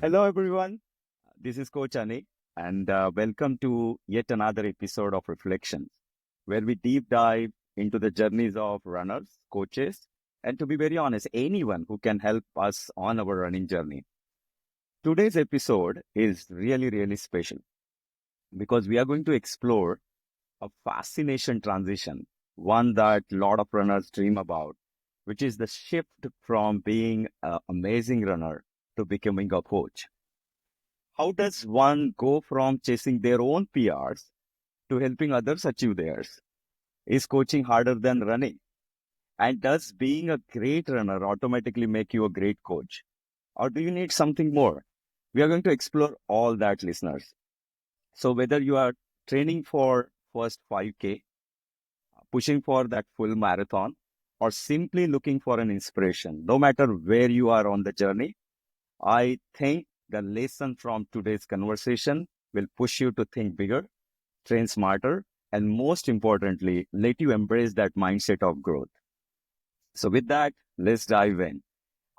Hello, everyone. This is Coach Ani, and welcome to yet another episode of Reflections, where we deep dive into the journeys of runners, coaches, and to be very honest, anyone who can help us on our running journey. Today's episode is really special because we are going to explore a fascination transition, one that a lot of runners dream about, which is the shift from being an amazing runner to becoming a coach. How does one go from chasing their own PRs to helping others achieve theirs? Is coaching harder than running? And does being a great runner automatically make you a great coach? Or do you need something more? We are going to explore all that, listeners. So whether you are training for first 5K, pushing for that full marathon, or simply looking for an inspiration, no matter where you are on the journey, I think the lesson from today's conversation will push you to think bigger, train smarter, and most importantly, let you embrace that mindset of growth. So, with that, let's dive in.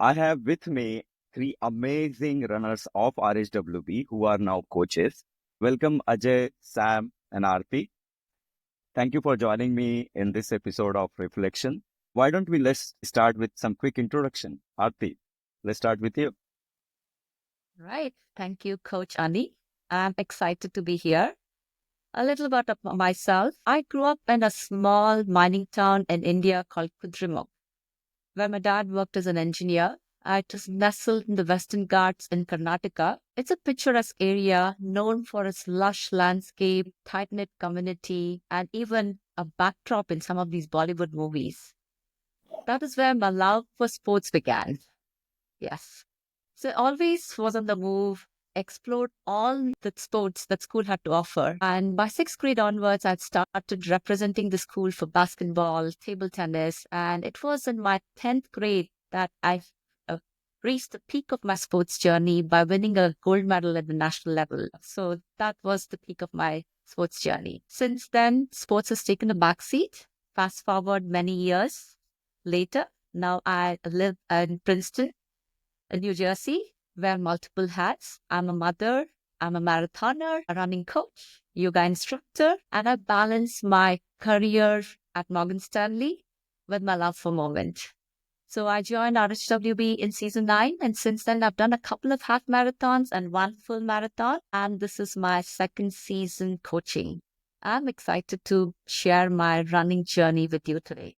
I have with me three amazing runners of RHWB who are now coaches. Welcome, Ajay, Sam, and Arathi. Thank you for joining me in this episode of Reflection. Why don't we let's start with some quick introduction? Arathi, let's start with you. Right. Thank you, Coach Ani. I'm excited to be here. A little bit of myself. I grew up in a small mining town in India called Kudremukh, where my dad worked as an engineer. It is nestled in the Western Ghats in Karnataka. It's a picturesque area known for its lush landscape, tight-knit community, and even a backdrop in some of these Bollywood movies. That is where my love for sports began. Yes. So I always was on the move, explored all the sports that school had to offer. And by sixth grade onwards, I'd started representing the school for basketball, table tennis. And it was in my 10th grade that I uh, reached the peak of my sports journey by winning a gold medal at the national level. So that was the peak of my sports journey. Since then, sports has taken a backseat. Fast forward many years later, now I live in Princeton in New Jersey, wear multiple hats. I'm a mother, I'm a marathoner, a running coach, yoga instructor, and I balance my career at Morgan Stanley with my love for movement. So I joined RHWB in season 9, and since then I've done a couple of half marathons and one full marathon, and this is my second season coaching. I'm excited to share my running journey with you today.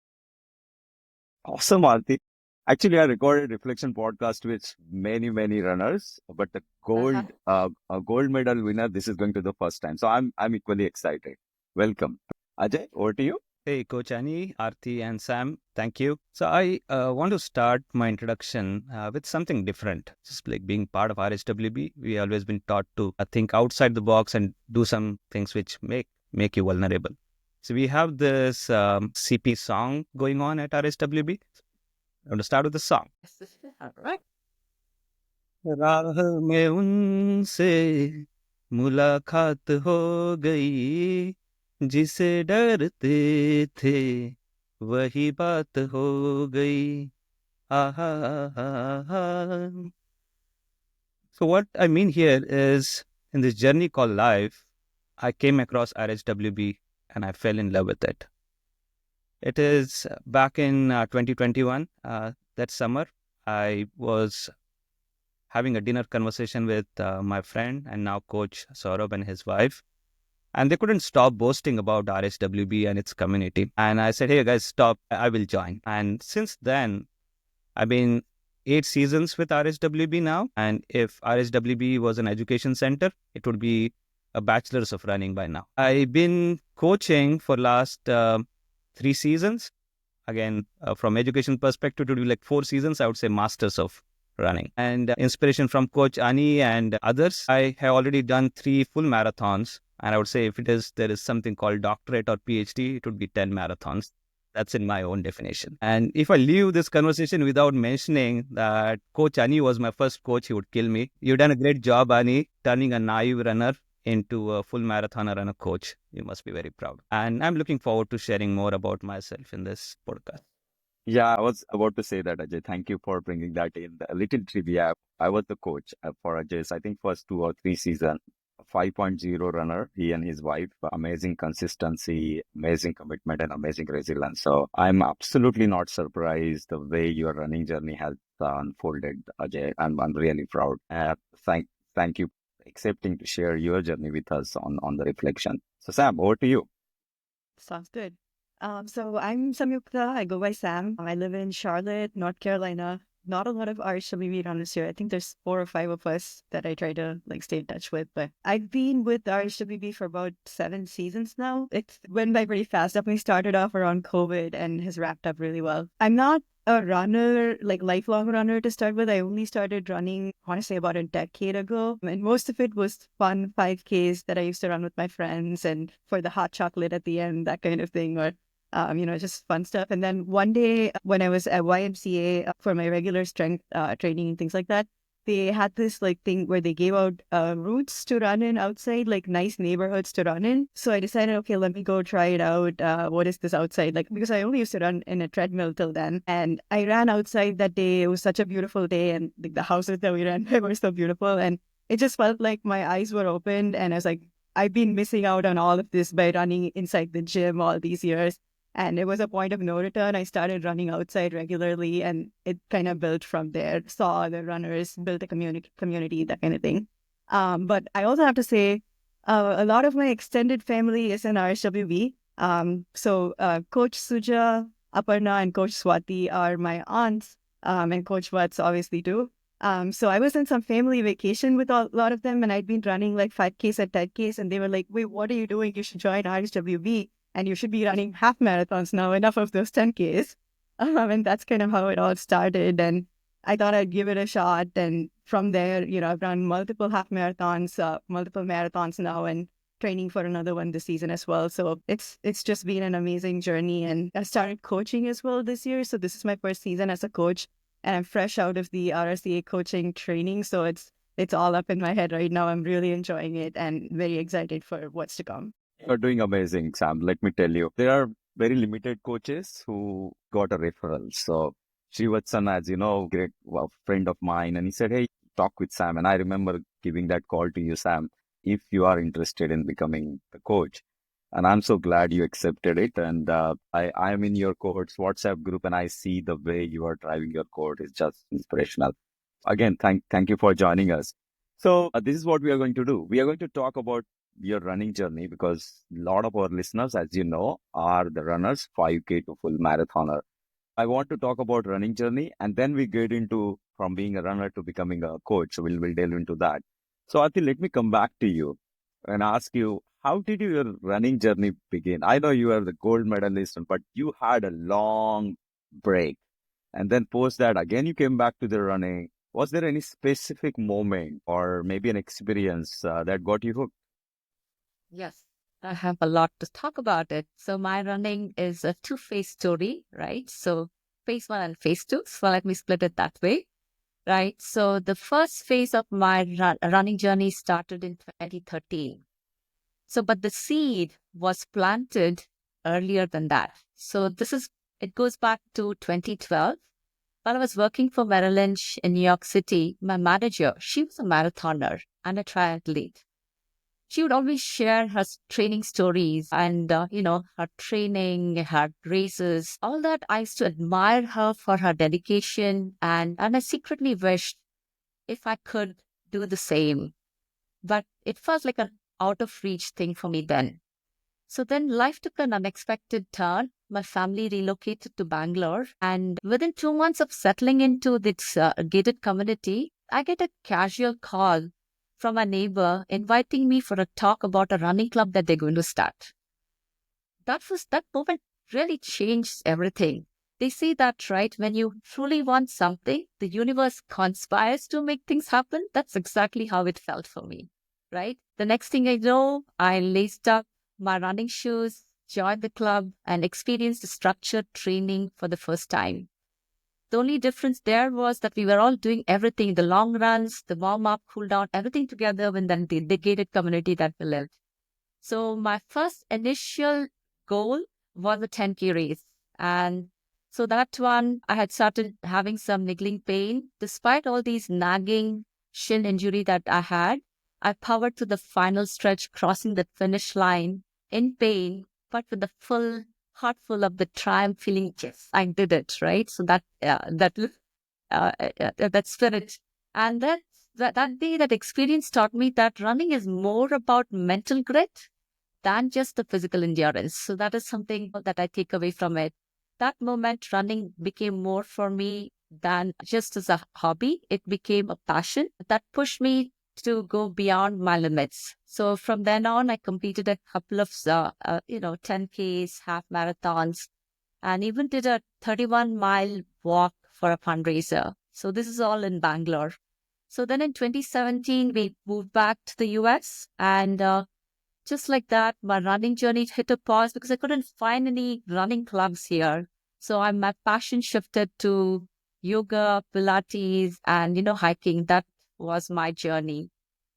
Awesome, Aarti. Actually, I recorded reflection podcast with many runners, but the Uh-huh. a gold medal winner, this is going to the first time. So I'm equally excited. Welcome. Ajay, over to you. Hey, Coach Ani, Arti, and Sam, thank you. So, I want to start my introduction with something different. Just like being part of RSWB, we always been taught to think outside the box and do some things which make you vulnerable. So, we have this CP song going on at RSWB. I want to start with the song. All right. राह में उनसे मुलाकात हो गई जिसे डरते थे वही बात हो गई आहा आहा. So what I mean here is in this journey called life, I came across RHWB and I fell in love with it. It is back in 2021, that summer, I was having a dinner conversation with my friend and now coach Saurabh and his wife. And they couldn't stop boasting about RSWB and its community. And I said, hey guys, stop, I will join. And since then, I've been 8 seasons with RSWB now. And if RSWB was an education center, it would be a bachelor's of running by now. I've been coaching for last 3 seasons. Again, from education perspective, it would be like 4 seasons. I would say masters of running. And inspiration from Coach Ani and others. I have already done 3 full marathons. And I would say if there is something called doctorate or PhD, it would be 10 marathons. That's in my own definition. And if I leave this conversation without mentioning that Coach Ani was my first coach, he would kill me. You've done a great job, Ani, turning a naive runner into a full marathoner and a coach. You must be very proud. And I'm looking forward to sharing more about myself in this podcast. Yeah, I was about to say that, Ajay. Thank you for bringing that in. A little trivia. I was the coach for Ajay's, I think, first 2 or 3 seasons. 5.0 runner, he and his wife. Amazing consistency, amazing commitment, and amazing resilience. So I'm absolutely not surprised the way your running journey has unfolded, Ajay. I'm really proud. Thank you for accepting to share your journey with us on the reflection. So Sam, over to you. Sounds good. So I'm Samyukta. I go by Sam. I live in Charlotte, North Carolina. Not a lot of RHWB runners here. I think there's 4 or 5 of us that I try to stay in touch with. But I've been with RHWB for about 7 seasons now. It's went by pretty fast. Definitely started off around COVID and has wrapped up really well. I'm not a runner, lifelong runner to start with. I only started running, I want to say about a decade ago. And most of it was fun 5Ks that I used to run with my friends and for the hot chocolate at the end, that kind of thing, or just fun stuff. And then one day when I was at YMCA for my regular strength training and things like that, they had this thing where they gave out routes to run in outside, nice neighborhoods to run in. So I decided, okay, let me go try it out. What is this outside? Because I only used to run in a treadmill till then. And I ran outside that day. It was such a beautiful day. And the houses that we ran were so beautiful. And it just felt like my eyes were opened. And I was like, I've been missing out on all of this by running inside the gym all these years. And it was a point of no return. I started running outside regularly and it kind of built from there. Saw other runners, built a community, that kind of thing. But I also have to say, a lot of my extended family is in RSWB. Coach Suja, Aparna, and Coach Swati are my aunts, and Coach Vats obviously too. So I was in some family vacation with a lot of them, and I'd been running 5Ks and 10Ks, and they were like, "Wait, what are you doing? You should join RSWB. And you should be running half marathons now, enough of those 10Ks." And that's kind of how it all started. And I thought I'd give it a shot. And from there, I've run multiple half marathons, multiple marathons now, and training for another one this season as well. So it's just been an amazing journey. And I started coaching as well this year. So this is my first season as a coach. And I'm fresh out of the RSCA coaching training. So it's all up in my head right now. I'm really enjoying it and very excited for what's to come. You're doing amazing, Sam. Let me tell you, there are very limited coaches who got a referral. So Srivatsan, as you know, great friend of mine, and he said, "Hey, talk with Sam." And I remember giving that call to you, Sam, if you are interested in becoming the coach. And I'm so glad you accepted it. And I am in your court's WhatsApp group, and I see the way you are driving your court is just inspirational. Again, thank you for joining us. So this is what we are going to do. We are going to talk about your running journey because a lot of our listeners, as you know, are the runners, 5K to full marathoner. I want to talk about running journey, and then we get into from being a runner to becoming a coach. So we'll delve into that. So Ati, let me come back to you and ask you, how did your running journey begin? I know you are the gold medalist, but you had a long break. And then post that, again, you came back to the running. Was there any specific moment or maybe an experience that got you hooked? Yes, I have a lot to talk about it. So my running is a two-phase story, right? So phase one and phase two. So let me split it that way, right? So the first phase of my running journey started in 2013. So, but the seed was planted earlier than that. So it goes back to 2012. While I was working for Merrill Lynch in New York City, my manager, she was a marathoner and a triathlete. She would always share her training stories and, her training, her races, all that. I used to admire her for her dedication. And I secretly wished if I could do the same. But it felt like an out of reach thing for me then. So then life took an unexpected turn. My family relocated to Bangalore. And within 2 months of settling into this gated community, I get a casual call from a neighbor inviting me for a talk about a running club that they're going to start. That moment really changed everything. They say that, right? When you truly want something, the universe conspires to make things happen. That's exactly how it felt for me, right? The next thing I know, I laced up my running shoes, joined the club, and experienced the structured training for the first time. The only difference there was that we were all doing everything, the long runs, the warm-up, cool-down, everything together within the gated community that we lived. So my first initial goal was a 10K race. And So that one, I had started having some niggling pain. Despite all these nagging shin injury that I had, I powered to the final stretch, crossing the finish line in pain, but with the full heart full of the triumph feeling, yes, I did it, right? So that spirit. And that day, that experience taught me that running is more about mental grit than just the physical endurance. So that is something that I take away from it. That moment, running became more for me than just as a hobby. It became a passion that pushed me to go beyond my limits. So from then on, I completed a couple of, 10Ks, half marathons, and even did a 31-mile walk for a fundraiser. So this is all in Bangalore. So then in 2017, we moved back to the US, and just like that, my running journey hit a pause because I couldn't find any running clubs here. So my passion shifted to yoga, Pilates, and, hiking. That was my journey.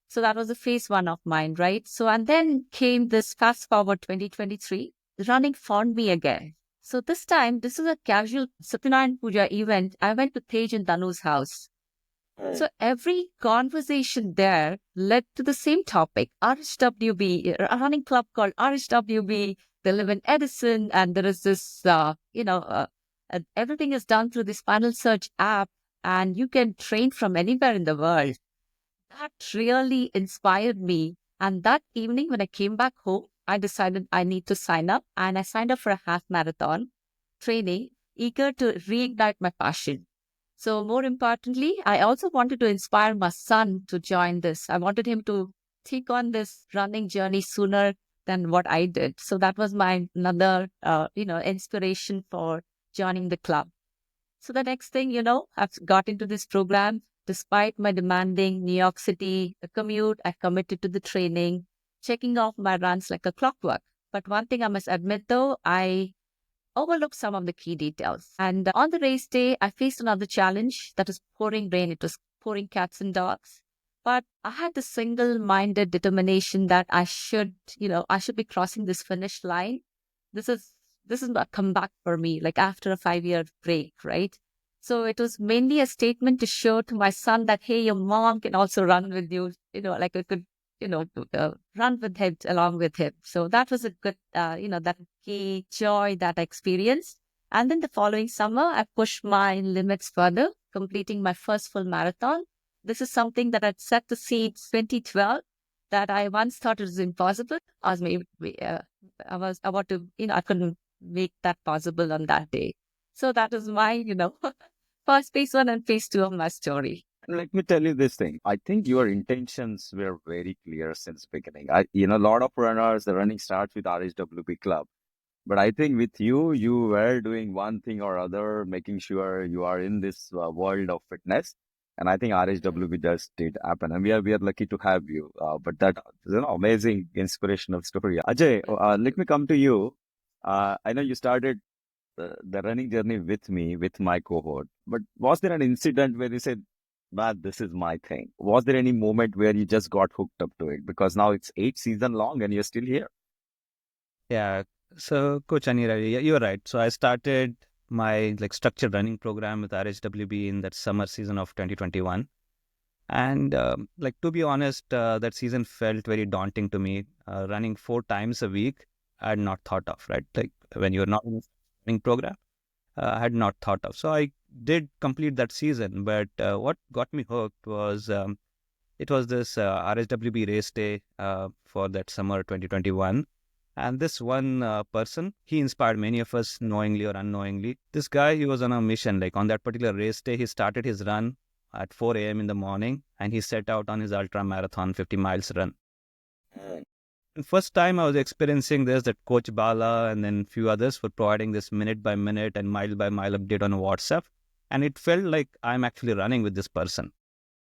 So that was the phase one of mine, right? So, and then came this fast forward 2023, running found me again. So this time, this is a casual Satyanarayan Puja event. I went to Tej and Danu's house. So every conversation there led to the same topic, RHWB, a running club called RHWB. They live in Edison, and there is this, everything is done through this Final Search app, and you can train from anywhere in the world. That really inspired me. And that evening, when I came back home, I decided I need to sign up, and I signed up for a half marathon training, eager to reignite my passion. So more importantly, I also wanted to inspire my son to join this. I wanted him to take on this running journey sooner than what I did. So that was my another, inspiration for joining the club. So the next thing, I've got into this program. Despite my demanding New York City commute, I committed to the training, checking off my runs like a clockwork. But one thing I must admit though, I overlooked some of the key details. And on the race day, I faced another challenge, that is pouring rain. It was pouring cats and dogs. But I had the single-minded determination that I should be crossing this finish line. This is a comeback for me, like after a 5-year break, right? So it was mainly a statement to show to my son that, hey, your mom can also run with you, like I could, run with him along with him. So that was a good, that key joy that I experienced. And then the following summer, I pushed my limits further, completing my first full marathon. This is something that I'd set the seed 2012 that I once thought it was impossible. I was about to, I couldn't make that possible on that day. So that is my, first phase one and phase two of my story. Let me tell you this thing. I think your intentions were very clear since beginning. A lot of runners, the running starts with RHWB club. But I think with you, you were doing one thing or other, making sure you are in this world of fitness. And I think RHWB just did happen. And we are lucky to have you. But that is an amazing inspirational story. Ajay, let me come to you. I know you started the running journey with me, with my cohort. But was there an incident where you said, man, this is my thing? Was there any moment where you just got hooked up to it? Because now it's 8 seasons long and you're still here. Yeah. So, Coach Anira, you're right. So I started my structured running program with RHWB in that summer season of 2021. And to be honest, that season felt very daunting to me. Running 4 times a week, I had not thought of, right? Like when you're not in a running program, I had not thought of. So I did complete that season. But what got me hooked was it was this RSWB race day for that summer 2021. And this one person, he inspired many of us knowingly or unknowingly. This guy, he was on a mission. Like on that particular race day, he started his run at 4 a.m. in the morning and he set out on his ultra marathon 50 miles run. And first time I was experiencing this, that Coach Bala and then few others were providing this minute by minute and mile by mile update on WhatsApp. And it felt like I'm actually running with this person.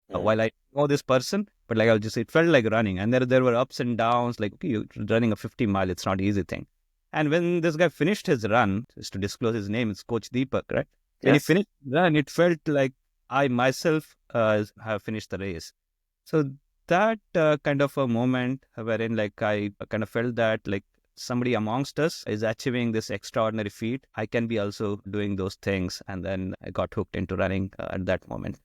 While I know this person, but it felt like running. And there were ups and downs, like, okay, you're running a 50 mile, it's not an easy thing. And when this guy finished his run, just to disclose his name, it's Coach Deepak, right? When he finished the run, it felt like I myself have finished the race. So that kind of a moment wherein I kind of felt that somebody amongst us is achieving this extraordinary feat, I can be also doing those things. And then I got hooked into running at that moment.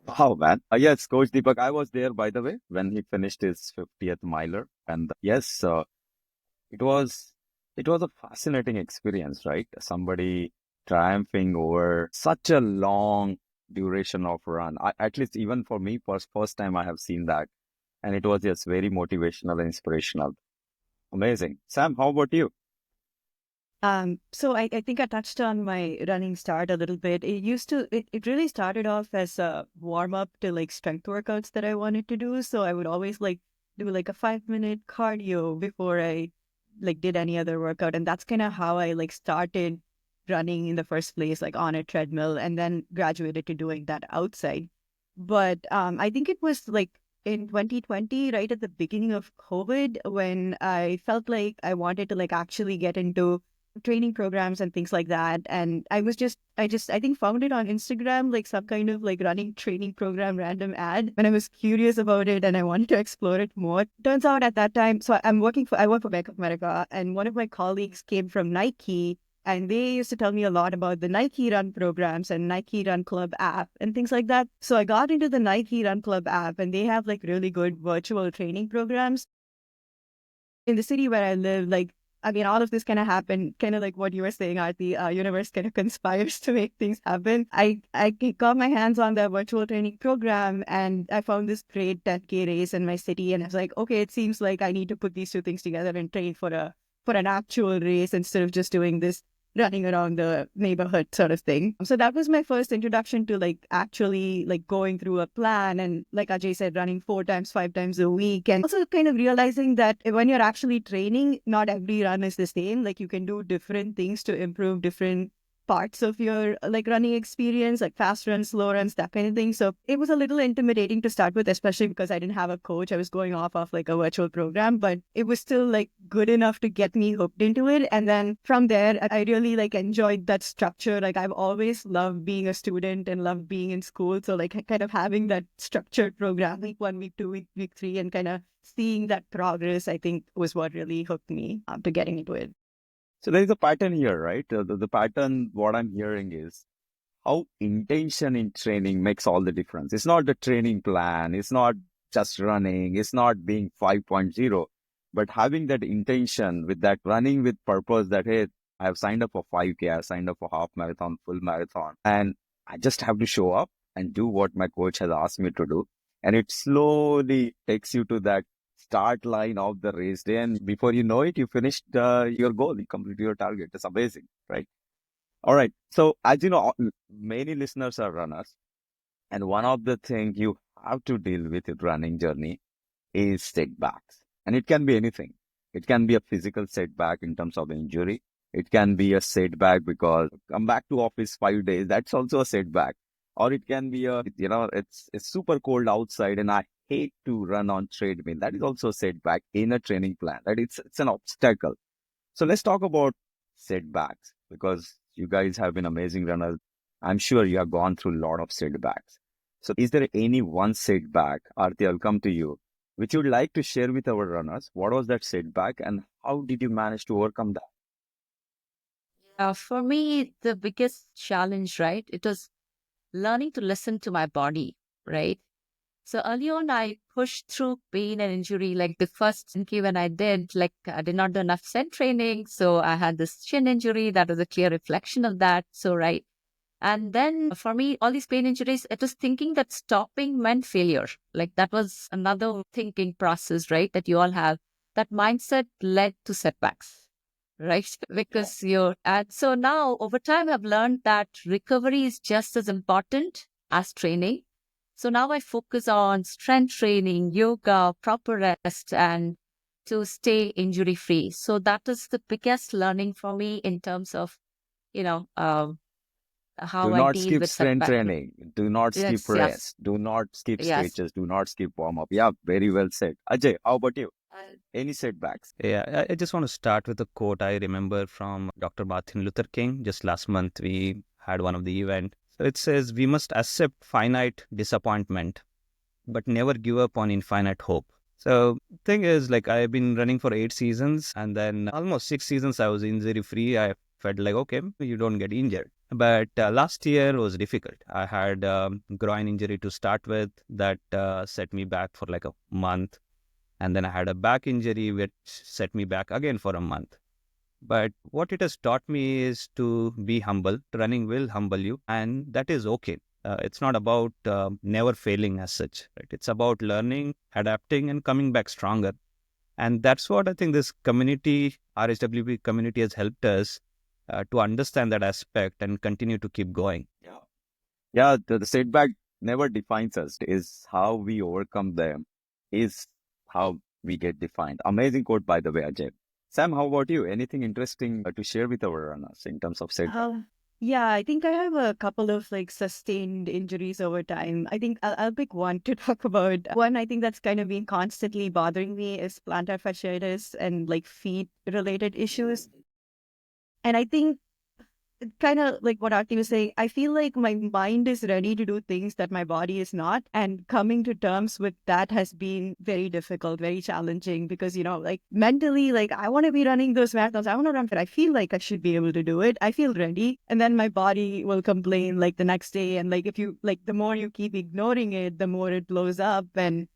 Wow, man. Yes, Coach Deepak, I was there, by the way, when he finished his 50th miler. And yes, it was a fascinating experience, right? Somebody triumphing over such a long duration of run. At least even for me, first time I have seen that. And it was just very motivational and inspirational. Amazing. Sam, how about you? So I think I touched on my running start a little bit. It really started off as a warm up to like strength workouts that I wanted to do. So I would always like do like a 5 minute cardio before I like did any other workout. And that's kind of how I like started running in the first place, like on a treadmill, and then graduated to doing that outside. But I think it was like in 2020, right at the beginning of COVID, when I felt like I wanted to like actually get into training programs and things like that. And I think found it on Instagram, like some kind of like running training program random ad, when I was curious about it and I wanted to explore it more. Turns out at that time, so I work for Bank of America, and one of my colleagues came from Nike, and they used to tell me a lot about the Nike Run programs and Nike Run Club app and things like that. So I got into the Nike Run Club app, and they have like really good virtual training programs. In the city where I live, like, I mean, all of this kind of happened, kind of like what you were saying, Arti, universe kind of conspires to make things happen. I got my hands on the virtual training program, and I found this great 10K race in my city. And I was like, okay, it seems like I need to put these two things together and train for an actual race instead of just doing this running around the neighborhood sort of thing. So that was my first introduction to like actually like going through a plan, and like Ajay said, running 4 times, 5 times a week. And also kind of realizing that when you're actually training, not every run is the same. Like you can do different things to improve different parts of your like running experience, like fast runs, slow runs, that kind of thing. So it was a little intimidating to start with, especially because I didn't have a coach. I was going off of like a virtual program, but it was still like good enough to get me hooked into it. And then from there, I really like enjoyed that structure. Like I've always loved being a student and loved being in school. So like kind of having that structured program, week 1, week 2, week 3, and kind of seeing that progress, I think was what really hooked me to getting into it. So there is a pattern here, right? The pattern, what I'm hearing is how intention in training makes all the difference. It's not the training plan. It's not just running. It's not being 5.0, but having that intention with that running with purpose that, hey, I have signed up for 5K, I've signed up for half marathon, full marathon, and I just have to show up and do what my coach has asked me to do. And it slowly takes you to that start line of the race day. And before you know it, you finished your goal, you completed your target. It's amazing, right? All right. So as you know, many listeners are runners. And one of the things you have to deal with in running journey is setbacks. And it can be anything. It can be a physical setback in terms of injury. It can be a setback because come back to office 5 days. That's also a setback. Or it can be it's super cold outside and I hate to run on treadmill. That is also a setback in a training plan. That it's an obstacle. So let's talk about setbacks because you guys have been amazing runners. I'm sure you have gone through a lot of setbacks. So is there any one setback, Aarti, I'll come to you, which you'd like to share with our runners? What was that setback and how did you manage to overcome that? For me, the biggest challenge, right, it was learning to listen to my body, right? So early on, I pushed through pain and injury. Like the first Inky when I did, like I did not do enough set training. So I had this shin injury. That was a clear reflection of that. So, right. And then for me, all these pain injuries, it was thinking that stopping meant failure. Like that was another thinking process, right? That you all have. That mindset led to setbacks, right? Because and so now over time, I've learned that recovery is just as important as training. So now I focus on strength training, yoga, proper rest, and to stay injury free. So that is the biggest learning for me in terms of, you know, how Do I not deal skip with strength setback. training. Do not skip Yes, yes, rest. Do not skip yes. stretches. Do not skip warm up. Yeah, very well said. Ajay, how about you? Any setbacks? Yeah, I just want to start with a quote I remember from Dr. Martin Luther King. Just last month, we had one of the event. So it says, we must accept finite disappointment, but never give up on infinite hope. So thing is, like, I've been running for 8 seasons, and then almost 6 seasons I was injury free. I felt like, okay, you don't get injured. But last year was difficult. I had groin injury to start with that set me back for like a month. And then I had a back injury which set me back again for a month. But what it has taught me is to be humble. Running will humble you, and that is okay. It's not about never failing as such, right? It's about learning, adapting, and coming back stronger. And that's what I think this community, RHWB community, has helped us to understand that aspect and continue to keep going. Yeah. Yeah, the setback never defines us. Is how we overcome them, is how we get defined. Amazing quote, by the way, Ajay. Sam, how about you? Anything interesting to share with our runners in terms of setback? Yeah, I think I have a couple of like sustained injuries over time. I think I'll pick one to talk about. One, I think that's kind of been constantly bothering me is plantar fasciitis and like feet related issues. And I think kind of like what Arti was saying, I feel like my mind is ready to do things that my body is not. And coming to terms with that has been very difficult, very challenging because, like mentally, like I want to be running those marathons. I want to run fit. I feel like I should be able to do it. I feel ready. And then my body will complain like the next day. And like if you like the more you keep ignoring it, the more it blows up. And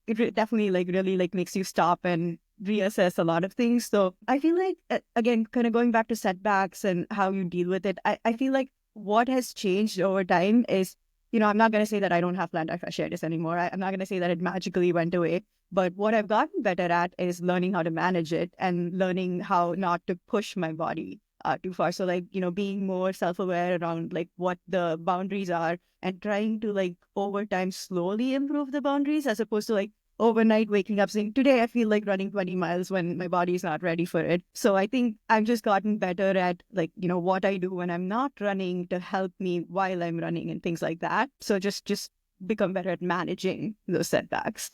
definitely like really like makes you stop and reassess a lot of things. So I feel like, again, kind of going back to setbacks and how you deal with it, I feel like what has changed over time is, I'm not going to say that I don't have plantar fasciitis anymore. I'm not going to say that it magically went away. But what I've gotten better at is learning how to manage it and learning how not to push my body too far. So like, being more self-aware around like what the boundaries are and trying to like over time slowly improve the boundaries as opposed to like overnight waking up saying, today I feel like running 20 miles when my body is not ready for it. So I think I've just gotten better at like, what I do when I'm not running to help me while I'm running and things like that. So just become better at managing those setbacks.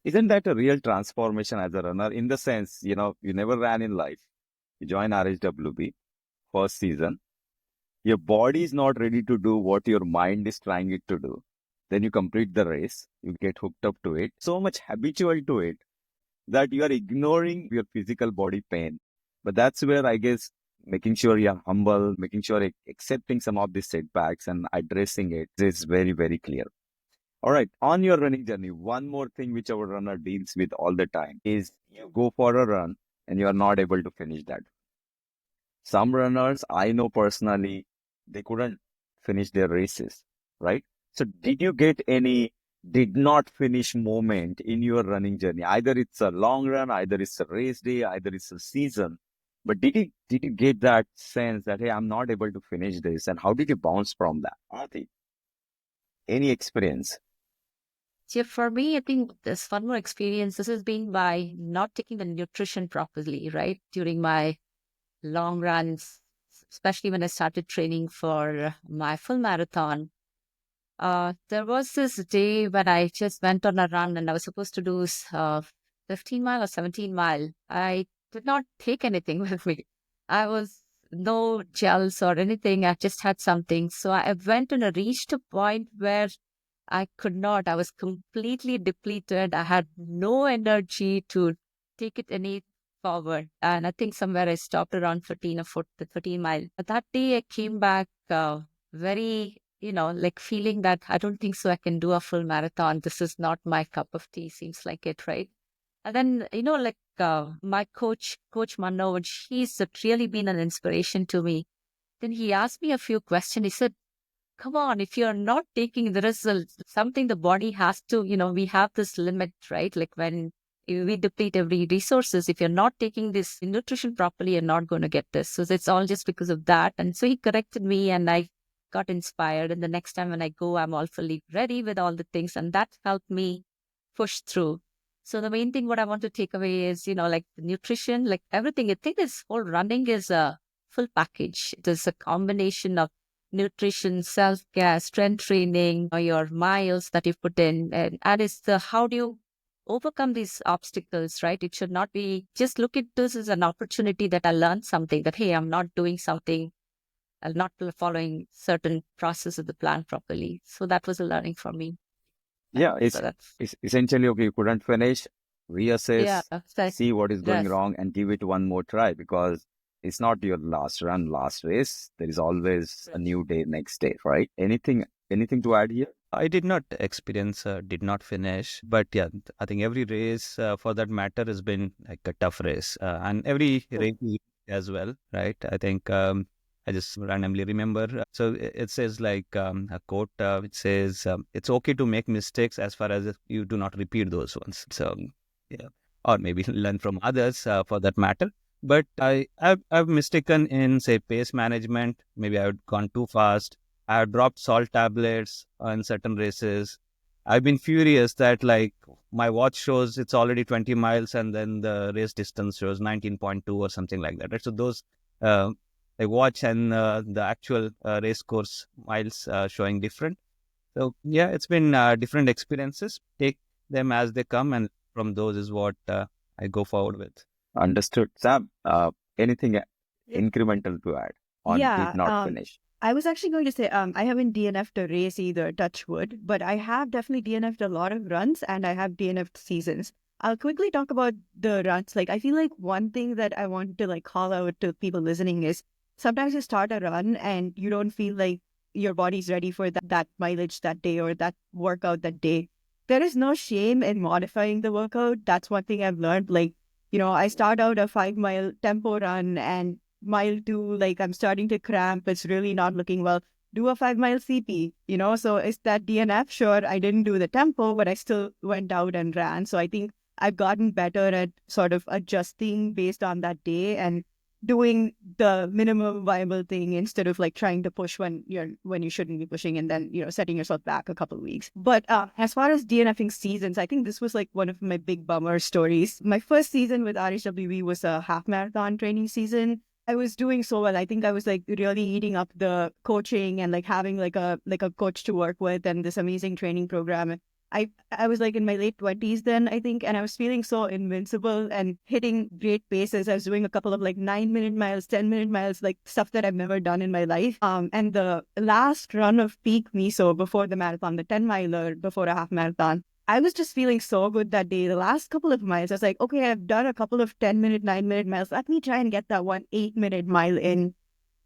Isn't that a real transformation as a runner? In the sense, you never ran in life. You join RHWB, first season. Your body is not ready to do what your mind is trying it to do. Then you complete the race. You get hooked up to it. So much habitual to it that you are ignoring your physical body pain. But that's where I guess making sure you're humble, making sure accepting some of these setbacks and addressing it is very, very clear. All right. On your running journey, one more thing which our runner deals with all the time is you go for a run and you are not able to finish that. Some runners I know personally, they couldn't finish their races, right? So did you get any did not finish moment in your running journey? Either it's a long run, either it's a race day, either it's a season. But did you get that sense that, hey, I'm not able to finish this? And how did you bounce from that? Arti, any experience? Yeah, for me, I think this one more experience. This has been by not taking the nutrition properly, right? During my long runs, especially when I started training for my full marathon. There was this day when I just went on a run and I was supposed to do 15 mile or 17 mile. I did not take anything with me. I was no gels or anything. I just had something. So I went and I reached a point where I could not. I was completely depleted. I had no energy to take it any forward. And I think somewhere I stopped around 13 or 14, 13 mile. But that day I came back very, like feeling that I don't think so I can do a full marathon. This is not my cup of tea. Seems like it, right? And then, like my coach, Coach Manoj, he's really been an inspiration to me. Then he asked me a few questions. He said, come on, if you're not taking the results, something the body has to, we have this limit, right? Like when we deplete every resources, if you're not taking this nutrition properly, you're not going to get this. So it's all just because of that. And so he corrected me and I got inspired. And the next time when I go, I'm all fully ready with all the things. And that helped me push through. So the main thing what I want to take away is, like the nutrition, like everything. I think this whole running is a full package. It is a combination of nutrition, self-care, strength training, or your miles that you put in. And it's the how do you overcome these obstacles, right? It should not be just look at this as an opportunity that I learned something, that, hey, I'm not doing something, I'm not following certain process of the plan properly. So that was a learning for me. Yeah, So that's it's essentially okay. You couldn't finish, yeah, reassess, that's see what is going yes. wrong, and give it one more try because it's not your last run, last race. There is always a new day next day, right? Anything to add here? I did not experience, did not finish, but yeah, I think every race for that matter has been like a tough race, and every race is as well, right? I think I just randomly remember. It says like a quote which says, "It's okay to make mistakes as far as you do not repeat those ones." So yeah, or maybe learn from others for that matter. But I've mistaken in say pace management. Maybe I've gone too fast. I've dropped salt tablets in certain races. I've been furious that like my watch shows it's already 20 miles and then the race distance shows 19.2 or something like that. Right? So those uh, I watch and the actual race course miles showing different. So yeah, it's been different experiences. Take them as they come, and from those is what I go forward with. Understood. Sam, anything Yeah. incremental to add on did Yeah, not finish? I was actually going to say, I haven't DNF'd a race either, touch wood, but I have definitely DNF'd a lot of runs and I have DNF'd seasons. I'll quickly talk about the runs. Like, I feel like one thing that I want to like call out to people listening is sometimes you start a run and you don't feel like your body's ready for that mileage that day or that workout that day. There is no shame in modifying the workout. That's one thing I've learned. Like, I start out a 5 mile tempo run and mile two, like I'm starting to cramp. It's really not looking well. Do a 5 mile CP, So is that DNF? Sure, I didn't do the tempo, but I still went out and ran. So I think I've gotten better at sort of adjusting based on that day and doing the minimum viable thing instead of like trying to push when you shouldn't be pushing and then setting yourself back a couple of weeks. But as far as DNFing seasons, I think this was like one of my big bummer stories. My first season with RHWV was a half marathon training season. I was doing so well. I think I was like really eating up the coaching and like having like a coach to work with and this amazing training program. I was like in my late 20s then, I think, and I was feeling so invincible and hitting great paces. I was doing a couple of like 9 minute miles, 10 minute miles, like stuff that I've never done in my life. And the last run of peak miso before the marathon, the 10 miler before a half marathon, I was just feeling so good that day. The last couple of miles, I was like, okay, I've done a couple of 10 minute, 9 minute miles. Let me try and get that one 8 minute mile in.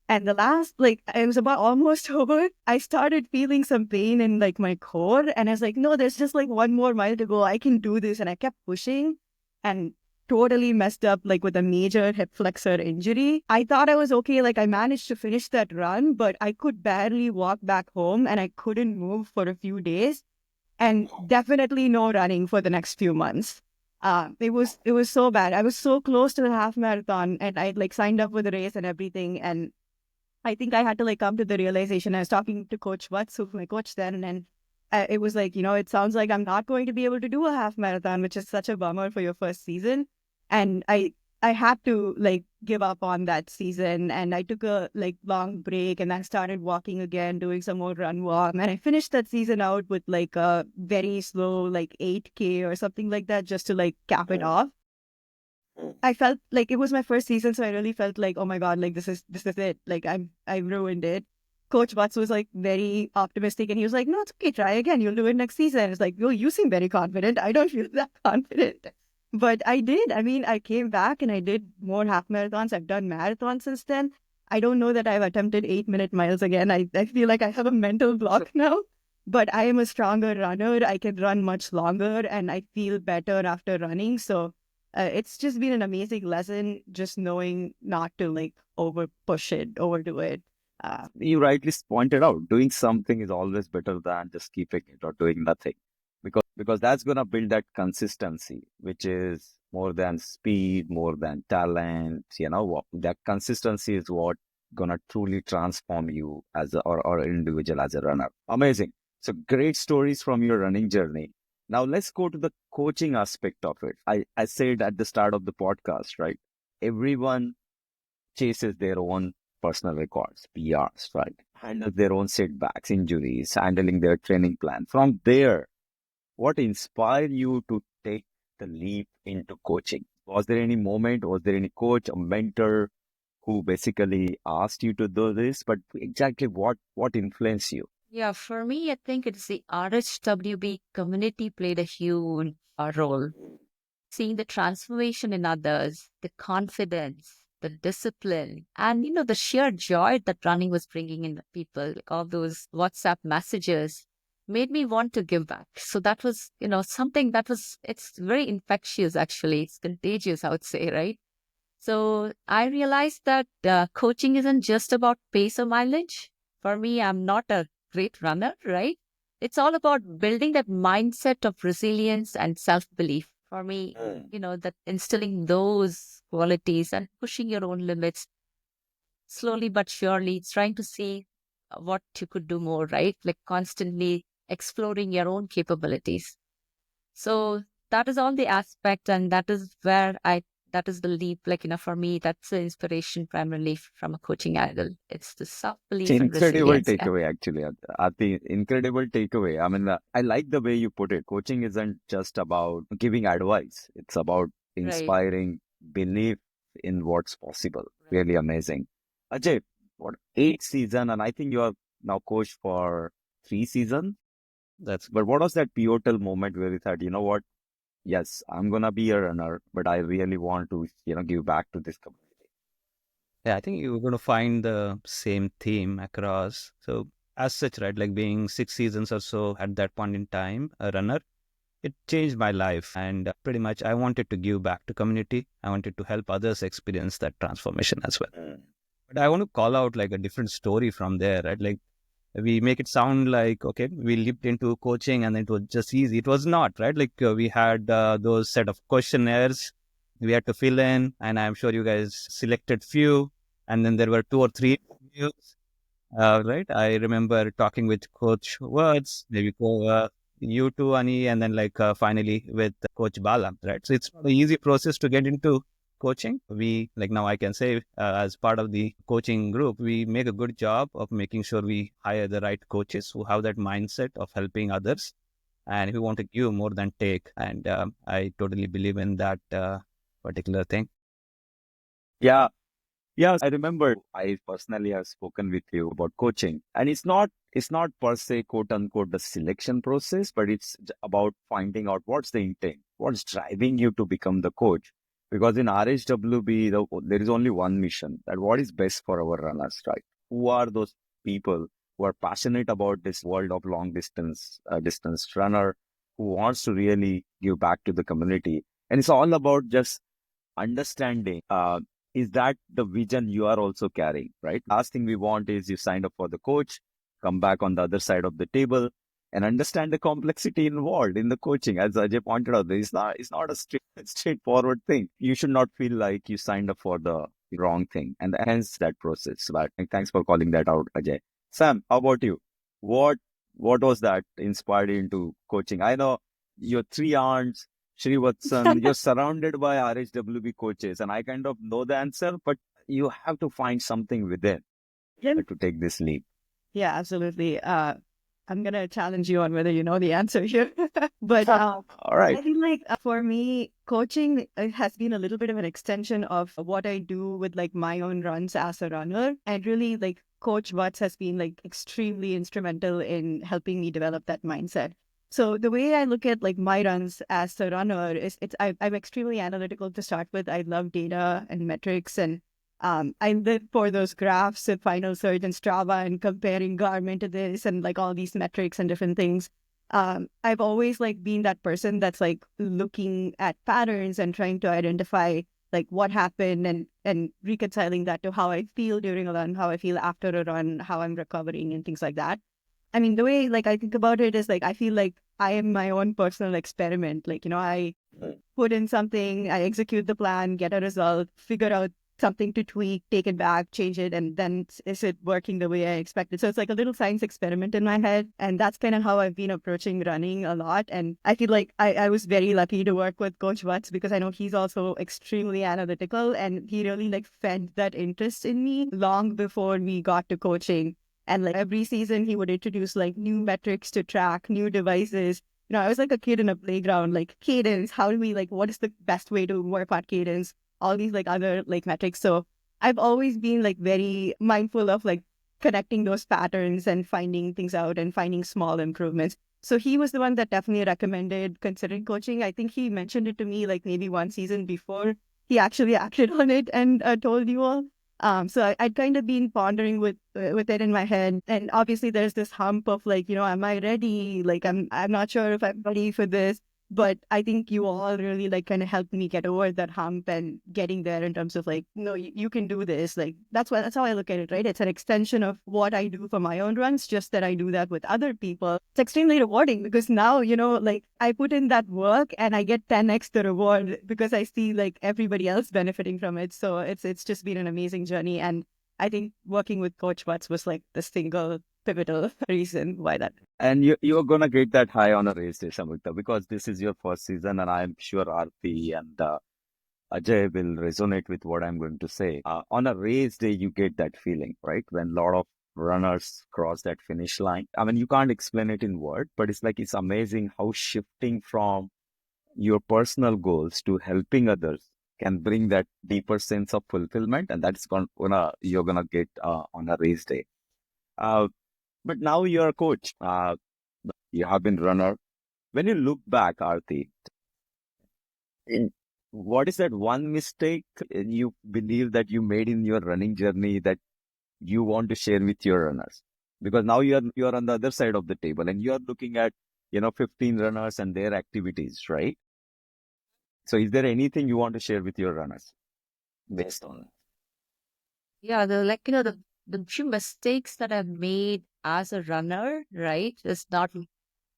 And the last, like, it was about almost over. I started feeling some pain in like my core. And I was like, no, there's just like one more mile to go. I can do this. And I kept pushing and totally messed up like with a major hip flexor injury. I thought I was okay. Like I managed to finish that run, but I could barely walk back home and I couldn't move for a few days and definitely no running for the next few months. It was so bad. I was so close to the half marathon and I like signed up for the race and everything. And I think I had to like come to the realization. I was talking to Coach Watts, who's my coach then, and it was like, it sounds like I'm not going to be able to do a half marathon, which is such a bummer for your first season. And I had to like give up on that season, and I took a like long break, and I started walking again, doing some more run walk, and I finished that season out with like a very slow like 8K or something like that, just to like cap it off. I felt like it was my first season, so I really felt like, oh my God, like this is it. Like I ruined it. Coach Butts was like very optimistic and he was like, no, it's okay, try again. You'll do it next season. It's like, well, you seem very confident. I don't feel that confident. But I did. I mean, I came back and I did more half marathons. I've done marathons since then. I don't know that I've attempted 8 minute miles again. I feel like I have a mental block now. But I am a stronger runner. I can run much longer and I feel better after running. So it's just been an amazing lesson, just knowing not to like over push it, overdo it. You rightly pointed out, doing something is always better than just keeping it or doing nothing. Because that's going to build that consistency, which is more than speed, more than talent. That consistency is what going to truly transform you as or individual as a runner. Amazing. So great stories from your running journey. Now let's go to the coaching aspect of it. I said at the start of the podcast, right? Everyone chases their own personal records, PRs, right? Handles their own setbacks, injuries, handling their training plan. From there, what inspired you to take the leap into coaching? Was there any moment, was there any coach, a mentor who basically asked you to do this? But exactly what influenced you? Yeah, for me, I think it's the RHWB community played a huge role. Seeing the transformation in others, the confidence, the discipline, and the sheer joy that running was bringing in the people, like all those WhatsApp messages made me want to give back. So that was, something that was, it's very infectious actually. It's contagious, I would say, right? So I realized that coaching isn't just about pace or mileage. For me, I'm not a great runner, right? It's all about building that mindset of resilience and self belief. For me, that instilling those qualities and pushing your own limits slowly but surely, trying to see what you could do more, right? Like constantly exploring your own capabilities. So that is all the aspect, and that is the leap. Like, for me, that's the inspiration primarily from a coaching angle. It's the self It's belief an and incredible resilience. Yeah. takeaway, actually. Ati, incredible takeaway. I mean, I like the way you put it. Coaching isn't just about giving advice. It's about Right. inspiring belief in what's possible. Really amazing. Ajay, what 8 season, and I think you are now coached for 3 seasons. That's But what was that pivotal moment where you thought, you know what? Yes, I'm gonna be a runner, but I really want to, give back to this community. Yeah, I think you're going to find the same theme across. So, as such, right, like being 6 seasons or so at that point in time, a runner, it changed my life. And pretty much, I wanted to give back to community. I wanted to help others experience that transformation as well. Mm. But I want to call out like a different story from there, right? Like we make it sound like, okay, we leaped into coaching and it was just easy. It was not, right? Like we had those set of questionnaires we had to fill in, and I'm sure you guys selected few, and then there were 2 or 3 interviews, right? I remember talking with Coach Words, maybe you too, Ani, and then finally with Coach Bala, right? So it's not an easy process to get into coaching. We, like now I can say, as part of the coaching group, we make a good job of making sure we hire the right coaches who have that mindset of helping others and who want to give more than take. And I totally believe in that particular thing. Yeah. Yeah, I remember I personally have spoken with you about coaching, and it's not per se quote unquote the selection process, but it's about finding out what's the intent, what's driving you to become the coach. Because in RHWB, there is only one mission, that what is best for our runners, right? Who are those people who are passionate about this world of long distance runner, who wants to really give back to the community, and it's all about just understanding, is that the vision you are also carrying, right? Last thing we want is you signed up for the coach, come back on the other side of the table and understand the complexity involved in the coaching. As Ajay pointed out, it's not a straightforward thing. You should not feel like you signed up for the wrong thing, and hence that process. But thanks for calling that out, Ajay. Sam, how about you? What what was that inspired you into coaching? I know your 3 aunts, Srivatsan, you're surrounded by RHWB coaches, and I kind of know the answer, but you have to find something within Yeah, to take this leap. yeah, absolutely. I'm gonna challenge you on whether you know the answer here, but All I right. feel like for me, coaching has been a little bit of an extension of what I do with like my own runs as a runner, and really like Coach Watts has been like extremely instrumental in helping me develop that mindset. So the way I look at like my runs as a runner is I'm extremely analytical to start with. I love data and metrics, and I live for those graphs and Final Search and Strava and comparing Garmin to this and like all these metrics and different things. I've always like been that person that's like looking at patterns and trying to identify like what happened and reconciling that to how I feel during a run, how I feel after a run, how I'm recovering and things like that. I mean, the way like I think about it is like I feel like I am my own personal experiment. Like, I put in something, I execute the plan, get a result, figure out something to tweak, take it back, change it, and then is it working the way I expected? So it's like a little science experiment in my head. And that's kind of how I've been approaching running a lot. And I feel like I was very lucky to work with Coach Watts because I know he's also extremely analytical and he really like fed that interest in me long before we got to coaching. And like every season, he would introduce like new metrics to track, new devices. I was like a kid in a playground, like cadence. How do we like, what is the best way to work on cadence? All these like other like metrics. So I've always been like very mindful of like connecting those patterns and finding things out and finding small improvements. So he was the one that definitely recommended considering coaching. I think he mentioned it to me like maybe one season before he actually acted on it and told you all. So I'd kind of been pondering with it in my head, and obviously there's this hump of like, am I ready? Like I'm not sure if I'm ready for this. But I think you all really like kind of helped me get over that hump and getting there in terms of like, no, you can do this. Like that's how I look at it, right? It's an extension of what I do for my own runs, just that I do that with other people. It's extremely rewarding because now, like I put in that work and I get 10x the reward because I see like everybody else benefiting from it. So it's just been an amazing journey. And I think working with Coach Watts was like the single pivotal reason why that. And you're gonna get that high on a race day, Samyukta, because this is your first season, and I'm sure Arathi and Ajay will resonate with what I'm going to say. On a race day, you get that feeling, right? When a lot of runners cross that finish line. I mean, you can't explain it in words, but it's amazing how shifting from your personal goals to helping others can bring that deeper sense of fulfillment, and that's you're gonna get on a race day. Uh, but now you're a coach. You have been runner. When you look back, Aarti, what is that one mistake you believe that you made in your running journey that you want to share with your runners? Because now you're on the other side of the table and you are looking at 15 runners and their activities, right? So is there anything you want to share with your runners based on Yeah, the few mistakes that I've made as a runner, right, is not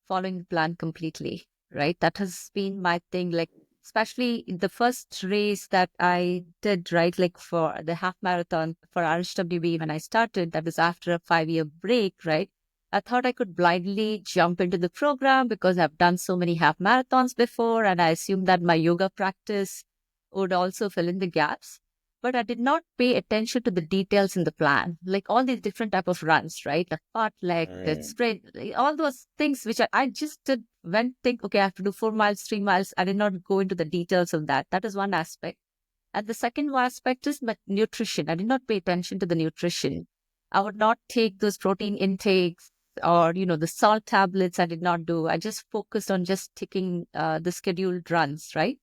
following the plan completely, right? That has been my thing, like, especially in the first race that I did, right, like for the half marathon for RHWB when I started, that was after a 5-year break, right? I thought I could blindly jump into the program because I've done so many half marathons before, and I assumed that my yoga practice would also fill in the gaps. But I did not pay attention to the details in the plan, like all these different type of runs, right? The fartlek, the sprint, all those things which I just did when think, okay, I have to do 4 miles, 3 miles. I did not go into the details of that. That is one aspect. And the second aspect is my nutrition. I did not pay attention to the nutrition. I would not take those protein intakes or, the salt tablets. I did not do. I just focused on just taking the scheduled runs, right?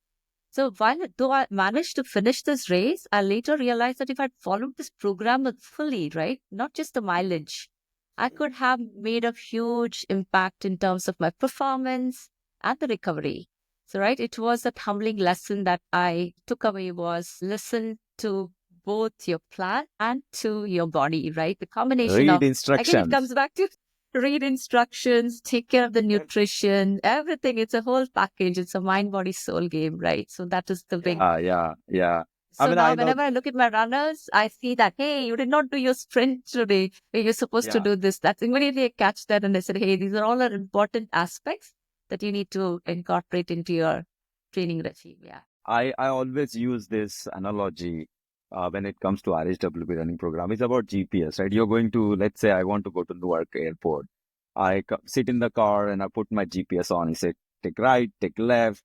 So though I managed to finish this race, I later realized that if I'd followed this program fully, right, not just the mileage, I could have made a huge impact in terms of my performance and the recovery. So, right, it was that humbling lesson that I took away was listen to both your plan and to your body, right? The combination read of, again, it instructions? comes back to read instructions, take care of the nutrition, everything. It's a whole package. It's a mind, body, soul game, right? So that is the big. Yeah. I So mean, now I know. whenever I look at my runners, I see that, hey, you did not do your sprint today. You're supposed to Yeah. do this. That's immediately I catch that and I said, hey, these are all are important aspects that you need to incorporate into your training regime. Yeah. I always use this analogy when it comes to RHWB running program. It's about GPS, right? You're going to, let's say I want to go to Newark airport. I sit in the car and I put my GPS on. I say, take right, take left,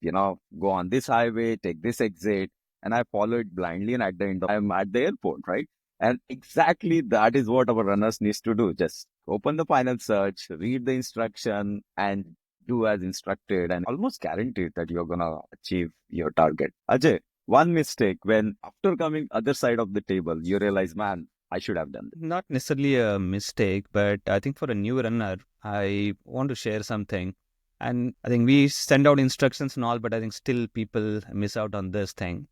go on this highway, take this exit. And I follow it blindly. And at the end, I'm at the airport, right? And exactly that is what our runners needs to do. Just open the final search, read the instruction, and do as instructed, and almost guaranteed that you're gonna achieve your target. Ajay, one mistake when after coming other side of the table, you realize, man, I should have done this. Not necessarily a mistake, but I think for a new runner, I want to share something. And I think we send out instructions and all, but I think still people miss out on this thing.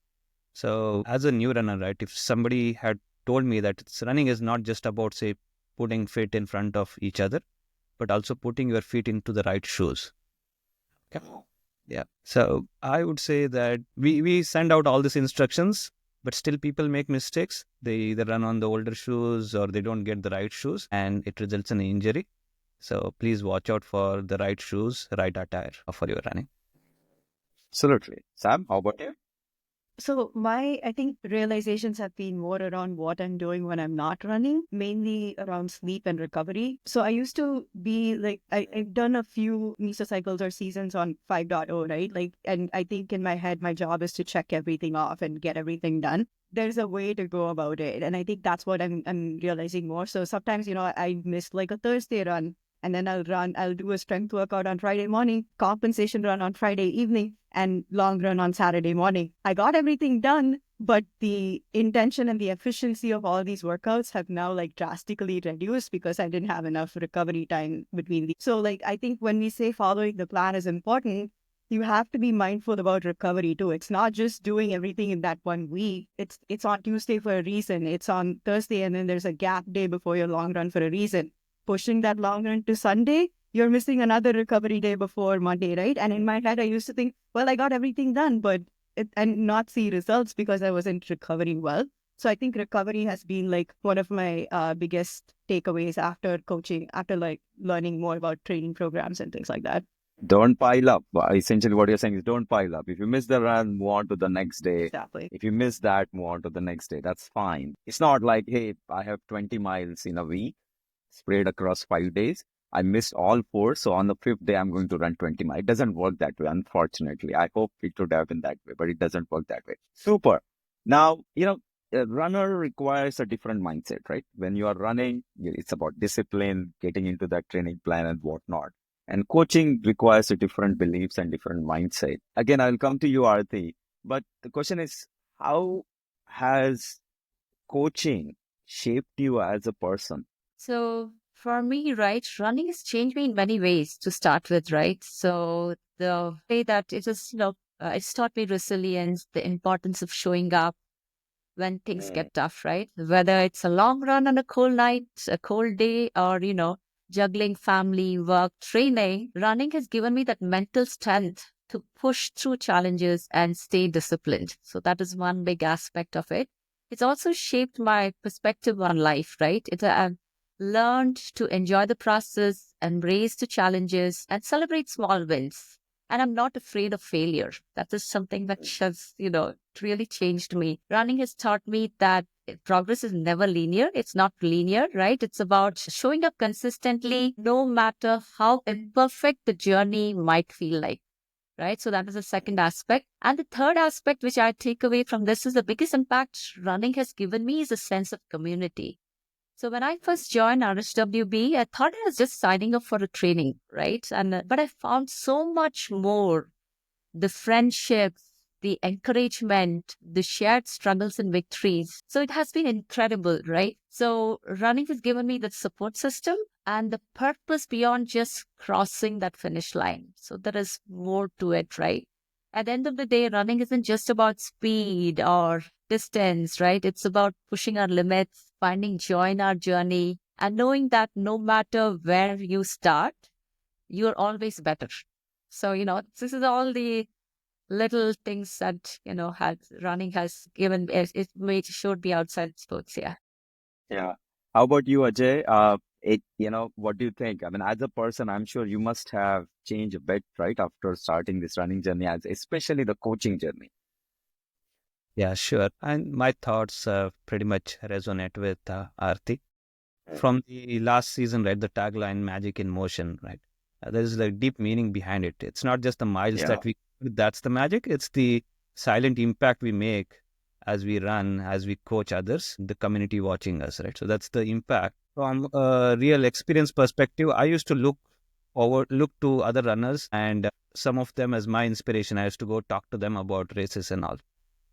So as a new runner, right, if somebody had told me that running is not just about, say, putting feet in front of each other, but also putting your feet into the right shoes. Okay. Yeah. So I would say that we send out all these instructions, but still people make mistakes. They either run on the older shoes or they don't get the right shoes and it results in an injury. So please watch out for the right shoes, right attire for your running. Absolutely. Sam, how about you? So I think realizations have been more around what I'm doing when I'm not running, mainly around sleep and recovery. So I used to be like, I've done a few mesocycles or seasons on 5.0, right? Like, and I think in my head, my job is to check everything off and get everything done. There's a way to go about it. And I think that's what I'm realizing more. So sometimes, I miss like a Thursday run, and then I'll do a strength workout on Friday morning, compensation run on Friday evening, and long run on Saturday morning. I got everything done, but the intention and the efficiency of all these workouts have now like drastically reduced because I didn't have enough recovery time between these. So like, I think when we say following the plan is important, you have to be mindful about recovery too. It's not just doing everything in that 1 week. It's on Tuesday for a reason. It's on Thursday, and then there's a gap day before your long run for a reason. Pushing that long run to Sunday, you're missing another recovery day before Monday, right? And in my head, I used to think, well, I got everything done, and not see results because I wasn't recovering well. So I think recovery has been like one of my biggest takeaways after coaching, after like learning more about training programs and things like that. Don't pile up. Essentially, what you're saying is don't pile up. If you miss the run, move on to the next day. Exactly. If you miss that, move on to the next day. That's fine. It's not like, hey, I have 20 miles in a week spread across 5 days. I missed all four. So on the fifth day, I'm going to run 20 miles. It doesn't work that way, unfortunately. I hope it would have been that way, but it doesn't work that way. Super. Now, a runner requires a different mindset, right? When you are running, it's about discipline, getting into that training plan and whatnot. And coaching requires a different beliefs and different mindset. Again, I'll come to you, Arathi. But the question is, how has coaching shaped you as a person? So for me, right, running has changed me in many ways to start with, right? So the way that it is, it's taught me resilience, the importance of showing up when things get tough, right? Whether it's a long run on a cold night, a cold day, or, juggling family, work, training, running has given me that mental strength to push through challenges and stay disciplined. So that is one big aspect of it. It's also shaped my perspective on life, right? I've learned to enjoy the process, embrace the challenges, and celebrate small wins. And I'm not afraid of failure. That is something that has, really changed me. Running has taught me that progress is never linear. It's not linear, right? It's about showing up consistently, no matter how imperfect the journey might feel like. Right. So that is the second aspect. And the third aspect, which I take away from this, is the biggest impact running has given me is a sense of community. So when I first joined RSWB, I thought I was just signing up for a training, right? But I found so much more: the friendships, the encouragement, the shared struggles and victories. So it has been incredible, right? So running has given me that support system and the purpose beyond just crossing that finish line. So there is more to it, right? At the end of the day, running isn't just about speed or distance, right? It's about pushing our limits, finding joy in our journey, and knowing that no matter where you start, you're always better. So, this is all the little things that, has running has given, showed me outside sports. Yeah. Yeah. How about you, Ajay? What do you think? I mean, as a person, I'm sure you must have changed a bit, right, after starting this running journey, especially the coaching journey. Yeah, sure. And my thoughts pretty much resonate with Aarti. From the last season, right, the tagline "Magic in Motion," right? There is like deep meaning behind it. It's not just the miles Yeah. that's the magic. It's the silent impact we make as we run, as we coach others, the community watching us, right? So that's the impact. From a real experience perspective, I used to look to other runners and some of them as my inspiration. I used to go talk to them about races and all.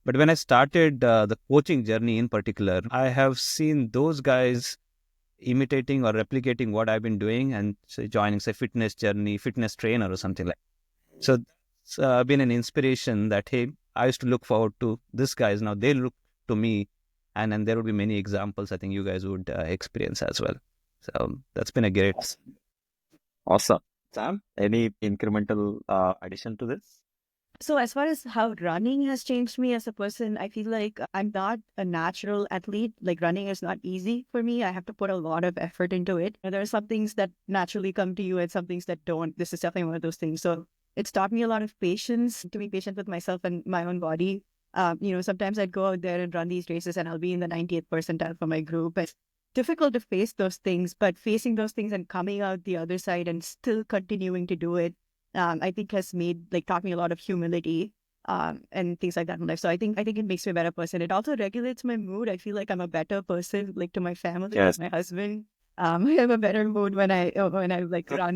But when I started the coaching journey in particular, I have seen those guys imitating or replicating what I've been doing and say, joining, say, fitness journey, fitness trainer or something like that. So it's been an inspiration that, hey, I used to look forward to this guys. Now they look to me, and there will be many examples I think you guys would experience as well. So that's been a great. Awesome. Awesome. Sam, any incremental addition to this? So as far as how running has changed me as a person, I feel like I'm not a natural athlete. Like running is not easy for me. I have to put a lot of effort into it. And there are some things that naturally come to you and some things that don't. This is definitely one of those things. So it's taught me a lot of patience, to be patient with myself and my own body. Sometimes I'd go out there and run these races and I'll be in the 90th percentile for my group. It's difficult to face those things, but facing those things and coming out the other side and still continuing to do it, I think has taught me a lot of humility and things like that in life. So I think it makes me a better person. It also regulates my mood. I feel like I'm a better person, like to my family, Yes. my husband. I have a better mood when I run.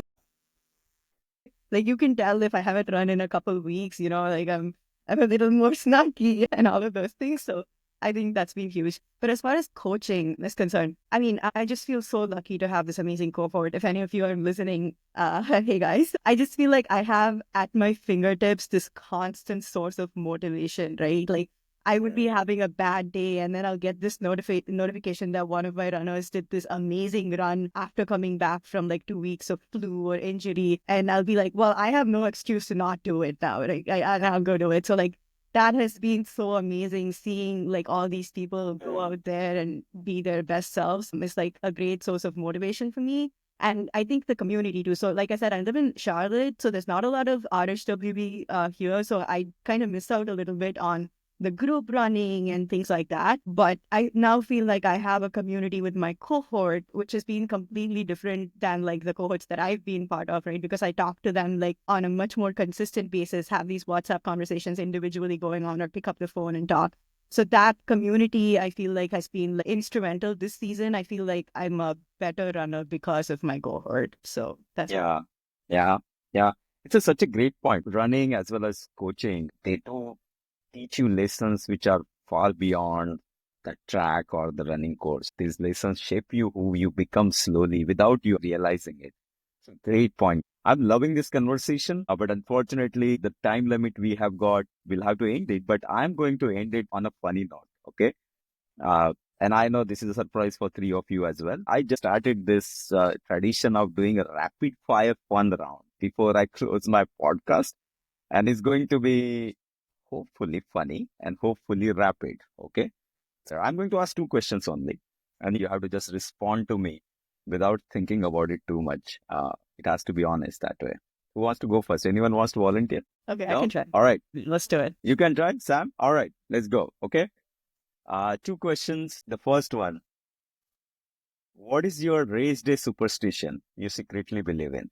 Like you can tell if I haven't run in a couple of weeks, like I'm a little more snarky and all of those things. So I think that's been huge. But as far as coaching is concerned, I mean, I just feel so lucky to have this amazing cohort. If any of you are listening, hey guys, I just feel like I have at my fingertips this constant source of motivation, right? Like I would be having a bad day and then I'll get this notification that one of my runners did this amazing run after coming back from like 2 weeks of flu or injury. And I'll be like, well, I have no excuse to not do it now. Like I'll go do it. So like that has been so amazing seeing like all these people go out there and be their best selves. It's like a great source of motivation for me. And I think the community too. So like I said, I live in Charlotte, so there's not a lot of RHWB here. So I kind of miss out a little bit on the group running and things like that. But I now feel like I have a community with my cohort, which has been completely different than like the cohorts that I've been part of, right? Because I talk to them like on a much more consistent basis, have these WhatsApp conversations individually going on or pick up the phone and talk. So that community, I feel like has been like, instrumental this season. I feel like I'm a better runner because of my cohort. So that's Yeah. Yeah. Yeah. It's such a great point. Running as well as coaching, they do teach you lessons which are far beyond the track or the running course. These lessons shape you who you become slowly without you realizing it. So great point. I'm loving this conversation, but unfortunately, the time limit we have got, we'll have to end it. But I'm going to end it on a funny note. Okay. And I know this is a surprise for three of you as well. I just started this tradition of doing a rapid fire fun round before I close my podcast. And it's going to be hopefully funny and hopefully rapid. Okay. So I'm going to ask two questions only, and you have to just respond to me without thinking about it too much. It has to be honest that way. Who wants to go first? Anyone wants to volunteer? okay. I No? can try. All right. Let's do it. You can try, Sam. All right. Let's go. Okay. Two questions. The first one. What is your race day superstition you secretly believe in?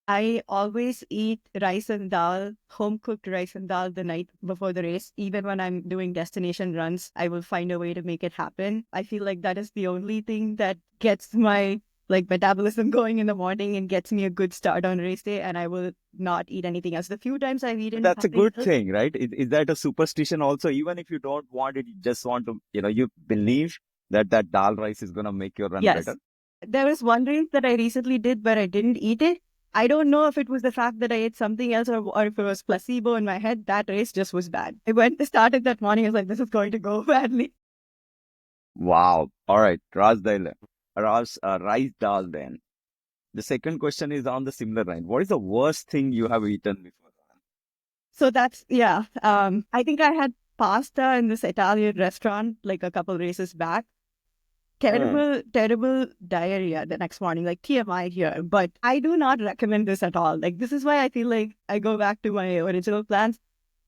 I always eat rice and dal, home cooked rice and dal the night before the race. Even when I'm doing destination runs, I will find a way to make it happen. I feel like that is the only thing that gets my like metabolism going in the morning and gets me a good start on race day, and I will not eat anything else. The few times I've eaten That's a something good else, thing, right? Is that a superstition also? Even if you don't want it, you just want to, you believe that that dal rice is going to make your run yes. better. There was one race that I recently did where I didn't eat it. I don't know if it was the fact that I ate something else or if it was placebo in my head. That race just was bad. I went to start it that morning. I was like, this is going to go badly. Wow. All right. Rice dal then. The second question is on the similar line. What is the worst thing you have eaten before? So that's, yeah. I think I had pasta in this Italian restaurant like a couple races back. Terrible diarrhea the next morning, like TMI here. But I do not recommend this at all. Like, this is why I feel like I go back to my original plans.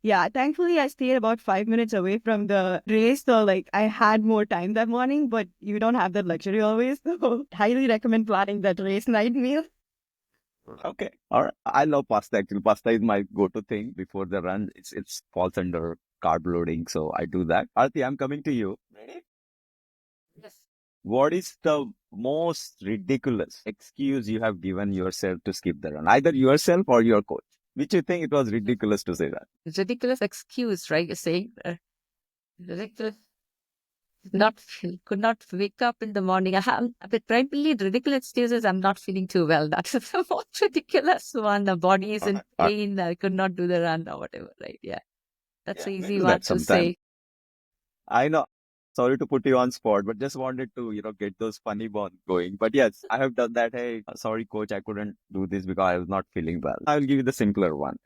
Yeah, thankfully I stayed about 5 minutes away from the race. So like I had more time that morning, but you don't have that luxury always. So highly recommend planning that race night meal. Okay. All right. I love pasta actually. Pasta is my go-to thing before the run. It's falls under carb loading, so I do that. Arti, I'm coming to you. Ready? Yes. What is the most ridiculous excuse you have given yourself to skip the run? Either yourself or your coach. Which you think it was ridiculous to say that? Ridiculous excuse, right? You're saying ridiculous. Could not wake up in the morning. I have but primarily ridiculous excuses. I'm not feeling too well. That's the most ridiculous one. The body is in pain. I could not do the run or whatever. Right? Yeah, that's an I easy do one that to sometimes. say. I know. Sorry to put you on spot, but just wanted to, get those funny bones going. But yes, I have done that. Hey, sorry, coach, I couldn't do this because I was not feeling well. I'll give you the simpler one.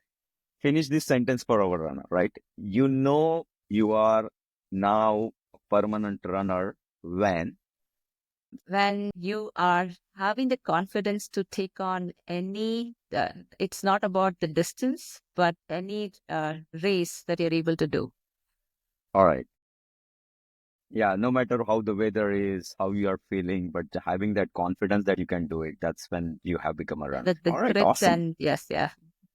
Finish this sentence for our runner, right? You know you are now a permanent runner when When you are having the confidence to take on any, it's not about the distance, but any race that you're able to do. All right. Yeah, no matter how the weather is, how you are feeling, but having that confidence that you can do it, that's when you have become a runner. The All right, grit awesome. and yes, yeah.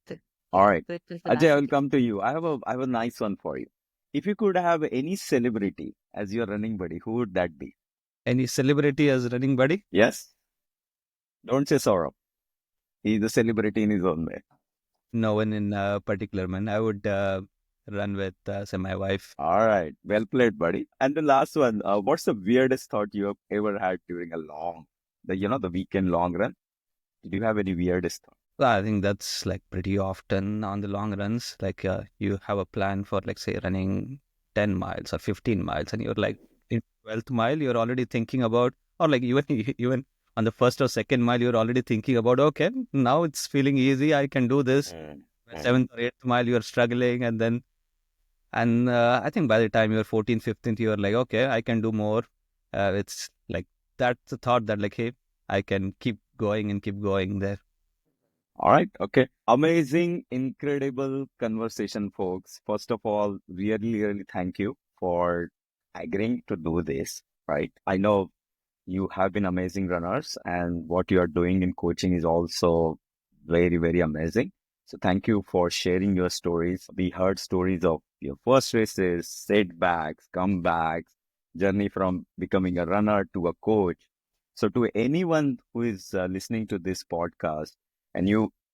The, All yeah, right. grit and Ajay, I will tenacity. come to you. I have a nice one for you. If you could have any celebrity as your running buddy, who would that be? Any celebrity as running buddy? Yes? Don't say Saurabh. He's a celebrity in his own way. No one in particular, man. I would run with say my wife. All right. Well played, buddy. And the last one, what's the weirdest thought you have ever had during a the weekend long run? Did you have any weirdest thought? Well, I think that's like pretty often on the long runs. Like you have a plan for like say running 10 miles or 15 miles, and you're like in 12th mile, you're already thinking about, or like even even on the first or second mile, you're already thinking about, okay, now it's feeling easy. I can do this. Seventh or eighth mile, you're struggling, and I think by the time you're 14th, 15th, you're like, okay, I can do more. It's like that's the thought that like, hey, I can keep going and keep going there. All right. Okay. Amazing, incredible conversation, folks. First of all, really, really thank you for agreeing to do this, right? I know you have been amazing runners, and what you are doing in coaching is also very, very amazing. So thank you for sharing your stories. We heard stories of your first races, setbacks, comebacks, journey from becoming a runner to a coach. So to anyone who is listening to this podcast, and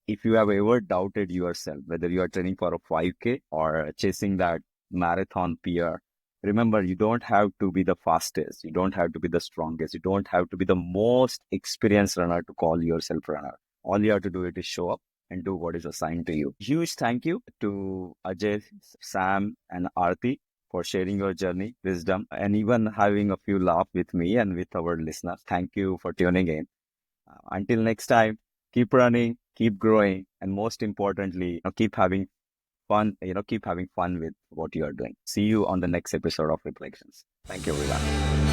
if you have ever doubted yourself, whether you are training for a 5K or chasing that marathon PR, remember, you don't have to be the fastest. You don't have to be the strongest. You don't have to be the most experienced runner to call yourself runner. All you have to do it is show up and do what is assigned to you. Huge thank you to Ajay, Sam, and Arathi for sharing your journey, wisdom, and even having a few laughs with me and with our listeners. Thank you for tuning in. Until next time, keep running, keep growing, and most importantly, keep having fun, keep having fun with what you are doing. See you on the next episode of Reflections. Thank you, everyone.